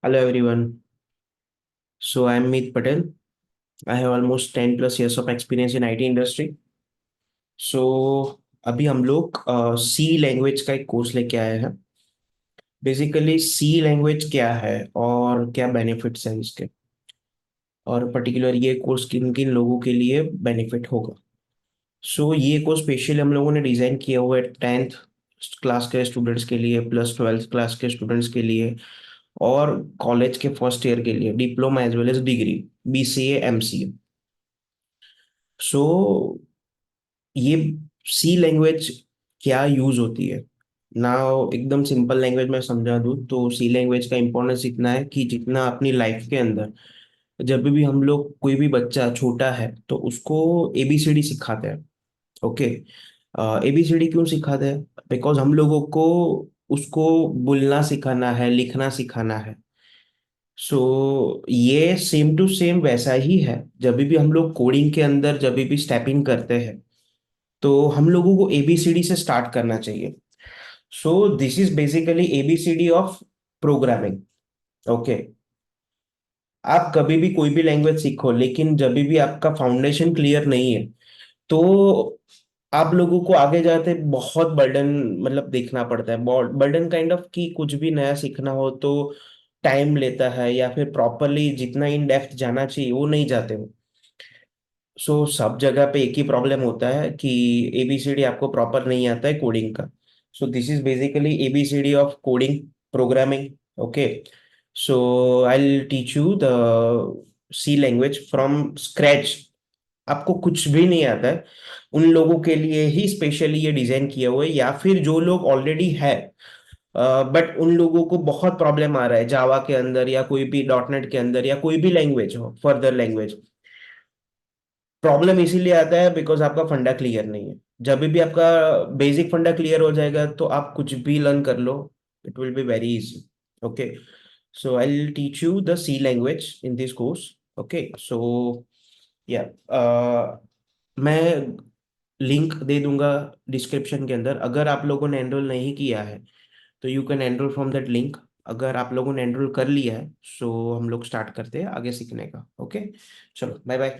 Hello everyone. So I'm Meet Patel. I have almost 10 plus years of experience in IT industry. So अभी हम लोग सी language का एक course लेके आए हैं। बेसिकली सी लैंग्वेज क्या है और क्या बेनिफिट्स हैं इसके, और पर्टिकुलर ये कोर्स किन किन लोगों के लिए बेनिफिट होगा। सो ये कोर्स स्पेशली हम लोगों ने डिज़ाइन किया हुआ है 10th क्लास के स्टूडेंट्स के लिए, प्लस 12th क्लास के स्टूडेंट्स के लिए, और कॉलेज के फर्स्ट ईयर के लिए, diploma as well as degree, BCA MCA। So ये सी लैंग्वेज क्या यूज होती है ना, एकदम सिंपल लैंग्वेज में समझा दूँ तो सी लैंग्वेज का इम्पोर्टेंस इतना है कि जितना अपनी लाइफ के अंदर जब भी हम लोग, कोई भी बच्चा छोटा है तो उसको ABCD सिखाते हैं। ओके, ABCD क्यों सिखाते हैं? बिकॉज हम लोगों को उसको बोलना सिखाना है, लिखना सिखाना है। सो ये सेम टू सेम वैसा ही है। जब भी हम लोग कोडिंग के अंदर जब भी स्टेपिंग करते हैं तो हम लोगों को ABCD से स्टार्ट करना चाहिए। सो this is basically ABCD of programming. Okay, आप कभी भी कोई भी लैंग्वेज सीखो, लेकिन जब भी आपका फाउंडेशन क्लियर नहीं है तो आप लोगों को आगे जाते बहुत बर्डन, मतलब देखना पड़ता है। बर्डन काइंड ऑफ कि कुछ भी नया सीखना हो तो टाइम लेता है, या फिर प्रॉपरली जितना इन डेप्थ जाना चाहिए वो नहीं जाते हो। सो सब जगह पे एक ही प्रॉब्लम होता है कि ABCD आपको प्रॉपर नहीं आता है कोडिंग का। So this is basically ABCD of coding, programming. Okay, so I teach you the C language from scratch. आपको कुछ भी नहीं आता है उन लोगों के लिए ही स्पेशली ये डिजाइन किया हुआ है, या फिर जो लोग ऑलरेडी है बट उन लोगों को बहुत प्रॉब्लम आ रहा है जावा के अंदर, या कोई भी .NET के अंदर, या कोई भी लैंग्वेज हो, फर्दर लैंग्वेज। प्रॉब्लम इसीलिए आता है बिकॉज आपका फंडा क्लियर नहीं है। जब भी आपका बेसिक फंडा क्लियर हो जाएगा तो आप कुछ भी लर्न कर लो, it will be very easy. Okay, so I will teach you the C language in this course. Okay, so या मैं लिंक दे दूंगा डिस्क्रिप्शन के अंदर। अगर आप लोगों ने एनरोल नहीं किया है तो you can enrol from that link. अगर आप लोगों ने एनरोल कर लिया है सो हम लोग स्टार्ट करते हैं आगे सीखने का। ओके, चलो बाय बाय।